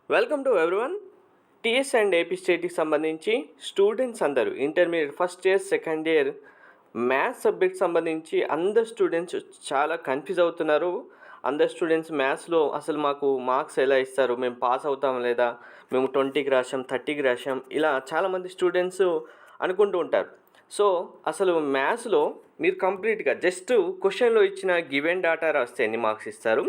Welcome to everyone. TS and AP స్టేట్కి సంబంధించి students అందరూ intermediate first year second year maths subject సంబంధించి అందరు స్టూడెంట్స్ చాలా కన్ఫ్యూజ్ అవుతున్నారు. అందరు స్టూడెంట్స్ మ్యాథ్స్లో అసలు మాకు మార్క్స్ ఎలా ఇస్తారు, మేము పాస్ అవుతాం లేదా, మేము 20కి రాసాం 30కి రాసాం, ఇలా చాలామంది స్టూడెంట్స్ అనుకుంటూ ఉంటారు. సో అసలు మ్యాథ్స్లో మీరు కంప్లీట్గా జస్ట్ క్వశ్చన్లో ఇచ్చిన గివెన్ డాటా రాస్తే ఎన్ని మార్క్స్ ఇస్తారు,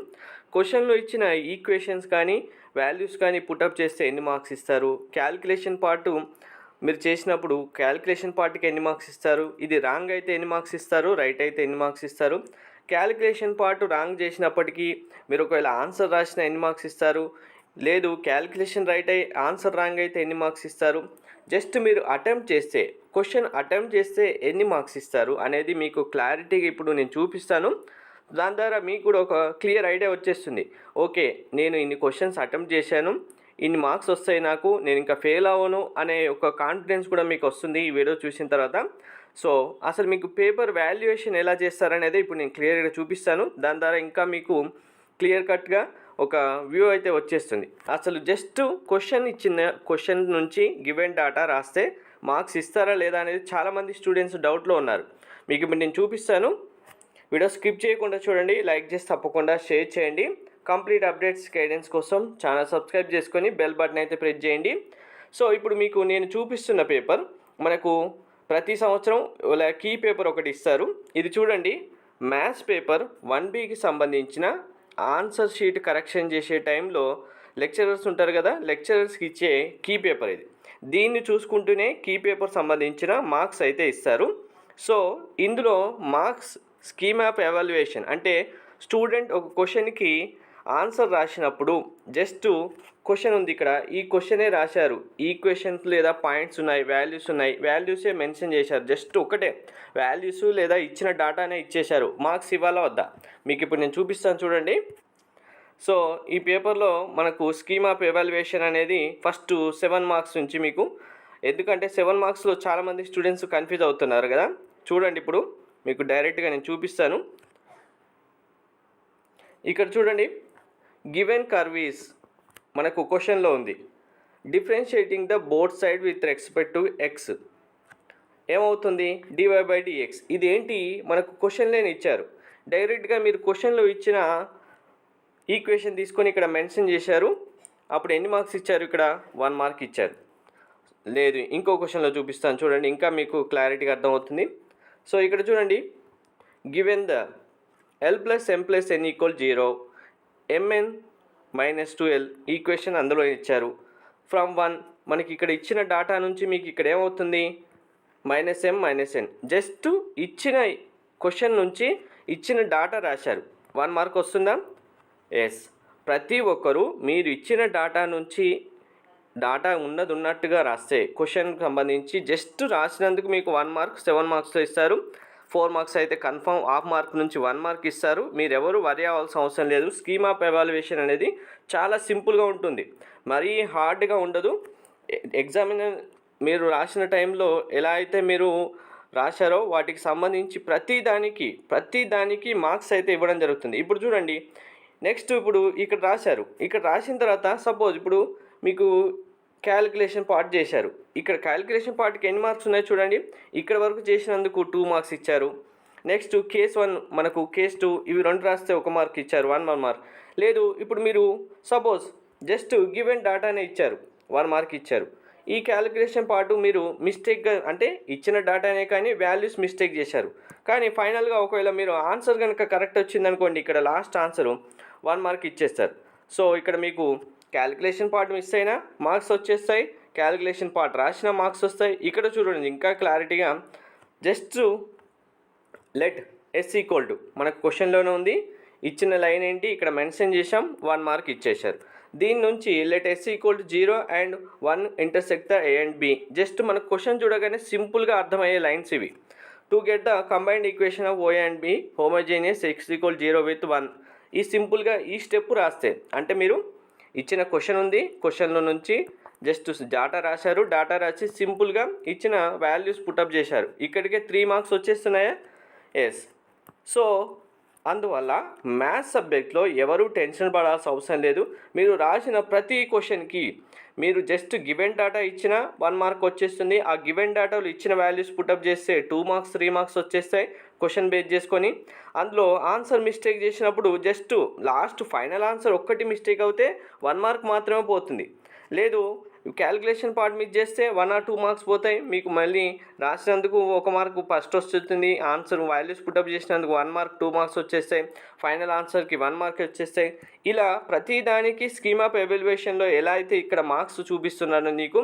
క్వశ్చన్లో ఇచ్చిన ఈక్వేషన్స్ కానీ వాల్యూస్ కానీ పుటప్ చేస్తే ఎన్ని మార్క్స్ ఇస్తారు, క్యాలిక్యులేషన్ పార్ట్ మీరు చేసినప్పుడు క్యాలిక్యులేషన్ పార్ట్కి ఎన్ని మార్క్స్ ఇస్తారు, ఇది రాంగ్ అయితే ఎన్ని మార్క్స్ ఇస్తారు, రైట్ అయితే ఎన్ని మార్క్స్ ఇస్తారు, క్యాలిక్యులేషన్ పార్ట్ రాంగ్ చేసినప్పటికీ మీరు ఒకవేళ ఆన్సర్ రాసిన ఎన్ని మార్క్స్ ఇస్తారు, లేదు క్యాలిక్యులేషన్ రైట్ అయ్యి ఆన్సర్ రాంగ్ అయితే ఎన్ని మార్క్స్ ఇస్తారు, జస్ట్ మీరు అటెంప్ట్ చేస్తే క్వశ్చన్ అటెంప్ట్ చేస్తే ఎన్ని మార్క్స్ ఇస్తారు అనేది మీకు క్లారిటీగా ఇప్పుడు నేను చూపిస్తాను. దాని ద్వారా మీకు కూడా ఒక క్లియర్ ఐడియా వచ్చేస్తుంది. ఓకే, నేను ఇన్ని క్వశ్చన్స్ అటెంప్ట్ చేశాను, ఇన్ని మార్క్స్ వస్తాయి నాకు, నేను ఇంకా ఫెయిల్ అవ్వను అనే ఒక కాన్ఫిడెన్స్ కూడా మీకు వస్తుంది ఈ వీడియో చూసిన తర్వాత. సో అసలు మీకు పేపర్ వాల్యుయేషన్ ఎలా చేస్తారనేది ఇప్పుడు నేను క్లియర్గా చూపిస్తాను. దాని ద్వారా ఇంకా మీకు క్లియర్ కట్గా ఒక వ్యూ అయితే వచ్చేస్తుంది. అసలు జస్ట్ క్వశ్చన్ నుంచి గివెన్ డాటా రాస్తే మార్క్స్ ఇస్తారా లేదా అనేది చాలామంది స్టూడెంట్స్ డౌట్లో ఉన్నారు. మీకు ఇప్పుడు నేను చూపిస్తాను. వీడియో స్కిప్ చేయకుండా చూడండి, లైక్ చేసి తప్పకుండా షేర్ చేయండి. కంప్లీట్ అప్డేట్స్ గైడెన్స్ కోసం ఛానల్ సబ్స్క్రైబ్ చేసుకొని బెల్ బటన్ అయితే ప్రెస్ చేయండి. సో ఇప్పుడు మీకు నేను చూపిస్తున్న పేపర్ మనకు ప్రతి సంవత్సరం ఇలా కీ పేపర్ ఒకటి ఇస్తారు. ఇది చూడండి, మ్యాథ్స్ పేపర్ 1Bకి సంబంధించిన ఆన్సర్ షీట్ కరెక్షన్ చేసే టైంలో లెక్చరర్స్ ఉంటారు కదా, లెక్చరర్స్కి ఇచ్చే కీ పేపర్ ఇది. దీన్ని చూసుకుంటూనే కీ పేపర్ సంబంధించిన మార్క్స్ అయితే ఇస్తారు. సో ఇందులో మార్క్స్ స్కీమ్ ఆఫ్ ఎవాల్యుయేషన్ అంటే స్టూడెంట్ ఒక క్వశ్చన్కి ఆన్సర్ రాసినప్పుడు జస్ట్ క్వశ్చన్ ఉంది ఇక్కడ, ఈ క్వశ్చనే రాశారు, ఈక్వేషన్స్ లేదా పాయింట్స్ ఉన్నాయి, వాల్యూసే మెన్షన్ చేశారు, జస్ట్ ఒకటే వాల్యూస్ లేదా ఇచ్చిన డాటానే ఇచ్చేశారు, మార్క్స్ ఇవ్వాలా వద్దా మీకు ఇప్పుడు నేను చూపిస్తాను చూడండి. సో ఈ పేపర్లో మనకు స్కీమ్ ఆఫ్ ఎవాల్యుయేషన్ అనేది ఫస్ట్ 7 మార్క్స్ నుంచి మీకు, ఎందుకంటే 7 మార్క్స్లో చాలామంది స్టూడెంట్స్ కన్ఫ్యూజ్ అవుతున్నారు కదా. చూడండి ఇప్పుడు మీకు డైరెక్ట్గా నేను చూపిస్తాను. ఇక్కడ చూడండి, గివెన్ కర్వీస్ మనకు క్వశ్చన్లో ఉంది, differentiating the both side with respect to X ఏమవుతుంది, dy/dx. ఇది ఏంటి, మనకు క్వశ్చన్లోనే ఇచ్చారు. డైరెక్ట్గా మీరు క్వశ్చన్లో ఇచ్చిన ఈక్వేషన్ తీసుకొని ఇక్కడ మెన్షన్ చేశారు, అప్పుడు ఎన్ని మార్క్స్ ఇచ్చారు, ఇక్కడ 1 మార్క్ ఇచ్చారు. లేదు ఇంకో క్వశ్చన్లో చూపిస్తాను చూడండి, ఇంకా మీకు క్లారిటీగా అర్థమవుతుంది. సో ఇక్కడ చూడండి, given the l+m+n = 0, mn-2l equation అందులో ఇచ్చారు. ఫ్రమ్ 1 మనకి ఇక్కడ ఇచ్చిన డాటా నుంచి మీకు ఇక్కడ ఏమవుతుంది, -m-n. జస్ట్ ఇచ్చిన క్వశ్చన్ నుంచి ఇచ్చిన డాటా రాశారు, 1 మార్క్ వస్తుందా? ఎస్. ప్రతి ఒక్కరూ మీరు ఇచ్చిన డాటా నుంచి డాటా ఉన్నట్టుగా రాస్తే క్వశ్చన్కి సంబంధించి జస్ట్ రాసినందుకు మీకు 1 మార్క్ 7 మార్క్స్లో ఇస్తారు. 4 మార్క్స్ అయితే కన్ఫర్మ్, హాఫ్ మార్క్ నుంచి 1 మార్క్ ఇస్తారు. మీరెవరు వరి అవ్వాల్సిన అవసరం లేదు. స్కీమ్ ఆఫ్ ఎవాల్యుయేషన్ అనేది చాలా సింపుల్గా ఉంటుంది, మరీ హార్డ్గా ఉండదు. ఎగ్జామినర్ మీరు రాసిన టైంలో ఎలా అయితే మీరు రాశారో వాటికి సంబంధించి ప్రతి దానికి మార్క్స్ అయితే ఇవ్వడం జరుగుతుంది. ఇప్పుడు చూడండి, నెక్స్ట్ ఇప్పుడు ఇక్కడ రాశారు, ఇక్కడ రాసిన తర్వాత సపోజ్ ఇప్పుడు మీకు క్యాలిక్యులేషన్ పార్ట్ చేశారు, ఇక్కడ క్యాలిక్యులేషన్ పార్ట్కి ఎన్ని మార్క్స్ ఉన్నాయి చూడండి, ఇక్కడ వరకు చేసినందుకు 2 మార్క్స్ ఇచ్చారు. నెక్స్ట్ కేస్ 1 మనకు కేస్ 2 ఇవి 2 రాస్తే 1 మార్క్ ఇచ్చారు, 1 మార్క్. లేదు ఇప్పుడు మీరు సపోజ్ జస్ట్ గివెన్ డాటానే ఇచ్చారు, 1 మార్క్ ఇచ్చారు. ఈ క్యాలిక్యులేషన్ పార్ట్ మీరు మిస్టేక్గా అంటే ఇచ్చిన డాటానే కానీ వాల్యూస్ మిస్టేక్ చేశారు, కానీ ఫైనల్గా ఒకవేళ మీరు ఆన్సర్ కనుక కరెక్ట్ వచ్చిందనుకోండి, ఇక్కడ లాస్ట్ ఆన్సరు 1 మార్క్ ఇచ్చేస్తారు. సో ఇక్కడ మీకు క్యాలిక్యులేషన్ పార్ట్ మిస్ అయినా మార్క్స్ వచ్చేస్తాయి, క్యాలిక్యులేషన్ పార్ట్ రాసిన మార్క్స్ వస్తాయి. ఇక్కడ చూడండి ఇంకా క్లారిటీగా, జస్ట్ లెట్ s మనకు క్వశ్చన్లోనే ఉంది, ఇచ్చిన లైన్ ఏంటి ఇక్కడ మెన్షన్ చేసాం, 1 మార్క్ ఇచ్చేశారు. దీని నుంచి let s=0 and 1 intersect the a and b. Just మనకు క్వశ్చన్ చూడగానే సింపుల్గా అర్థమయ్యే లైన్స్ ఇవి. To get the combined equation of o and b homogeneous x=0 with 1. ఈ సింపుల్గా ఈ స్టెప్ రాస్తే అంటే మీరు ఇచ్చిన క్వశ్చన్ ఉంది, క్వశ్చన్లో నుంచి జస్ట్ డాటా రాశారు, డాటా రాసి సింపుల్గా ఇచ్చిన వాల్యూస్ పుటప్ చేశారు, ఇక్కడికే 3 మార్క్స్ వచ్చేస్తున్నాయా? ఎస్. సో అందువల్ల మ్యాథ్స్ సబ్జెక్ట్లో ఎవరు టెన్షన్ పడాల్సిన అవసరం లేదు. మీరు రాసిన ప్రతి క్వశ్చన్కి మీరు జస్ట్ గివెన్ డేటా ఇచ్చిన 1 మార్క్ వచ్చేస్తుంది. ఆ గివెన్ డేటాలో ఇచ్చిన వాల్యూస్ పుటప్ చేస్తే 2 మార్క్స్ 3 మార్క్స్ వచ్చేస్తాయి క్వశ్చన్ బేస్ చేసుకొని. అందులో ఆన్సర్ మిస్టేక్ చేసినప్పుడు జస్ట్ లాస్ట్ ఫైనల్ ఆన్సర్ ఒక్కటి మిస్టేక్ అవుతే 1 మార్క్ మాత్రమే పోతుంది. లేదు క్యాలిక్యులేషన్ పార్ట్ మిస్ చేస్తే 1 or 2 మార్క్స్ పోతాయి. మీకు మళ్ళీ రాసినందుకు 1 మార్క్ ఫస్ట్ వస్తుంది. ఆన్సర్ వాల్యూస్ పుటప్ చేసినందుకు 1 మార్క్ 2 మార్క్స్ వచ్చేస్తాయి. ఫైనల్ ఆన్సర్కి 1 మార్క్ వచ్చేస్తాయి. ఇలా ప్రతి దానికి స్కీమ్ ఆఫ్ ఎవాల్యుయేషన్లో ఎలా అయితే ఇక్కడ మార్క్స్ చూపిస్తున్నానో నీకు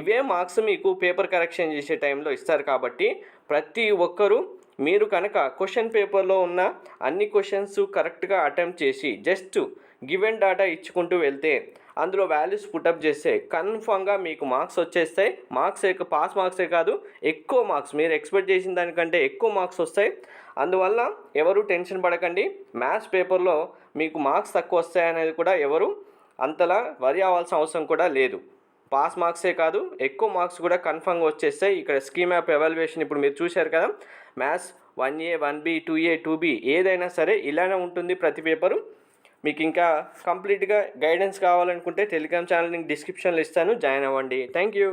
ఇవే మార్క్స్ మీకు పేపర్ కరెక్షన్ చేసే టైంలో ఇస్తారు. కాబట్టి ప్రతి ఒక్కరూ మీరు కనుక క్వశ్చన్ పేపర్లో ఉన్న అన్ని క్వశ్చన్స్ కరెక్ట్గా అటెంప్ట్ చేసి జస్ట్ గివెన్ డేటా ఇచ్చుకుంటూ వెళ్తే అందులో వాల్యూస్ పుటప్ చేస్తే కన్ఫామ్గా మీకు మార్క్స్ వచ్చేస్తాయి. మార్క్స్ పాస్ మార్క్సే కాదు, ఎక్కువ మార్క్స్ మీరు ఎక్స్పెక్ట్ చేసిన దానికంటే ఎక్కువ మార్క్స్ వస్తాయి. అందువల్ల ఎవరు టెన్షన్ పడకండి. మ్యాథ్స్ పేపర్లో మీకు మార్క్స్ తక్కువ వస్తాయనేది కూడా ఎవరు అంతలా వరి అవ్వాల్సిన అవసరం కూడా లేదు. పాస్ మార్క్సే కాదు, ఎక్కువ మార్క్స్ కూడా కన్ఫామ్గా వచ్చేస్తాయి. ఇక్కడ స్కీమ్ ఆఫ్ ఎవాల్యుయేషన్ ఇప్పుడు మీరు చూశారు కదా, maths 1A 1B 2A 2B ఏదైనా సరే ఇలానే ఉంటుంది ప్రతి పేపరు. మీకు ఇంకా కంప్లీట్గా గైడెన్స్ కావాలనుకుంటే టెలిగ్రామ్ ఛానల్ లింక్ డిస్క్రిప్షన్లో ఇస్తాను, జాయిన్ అవ్వండి. Thank you.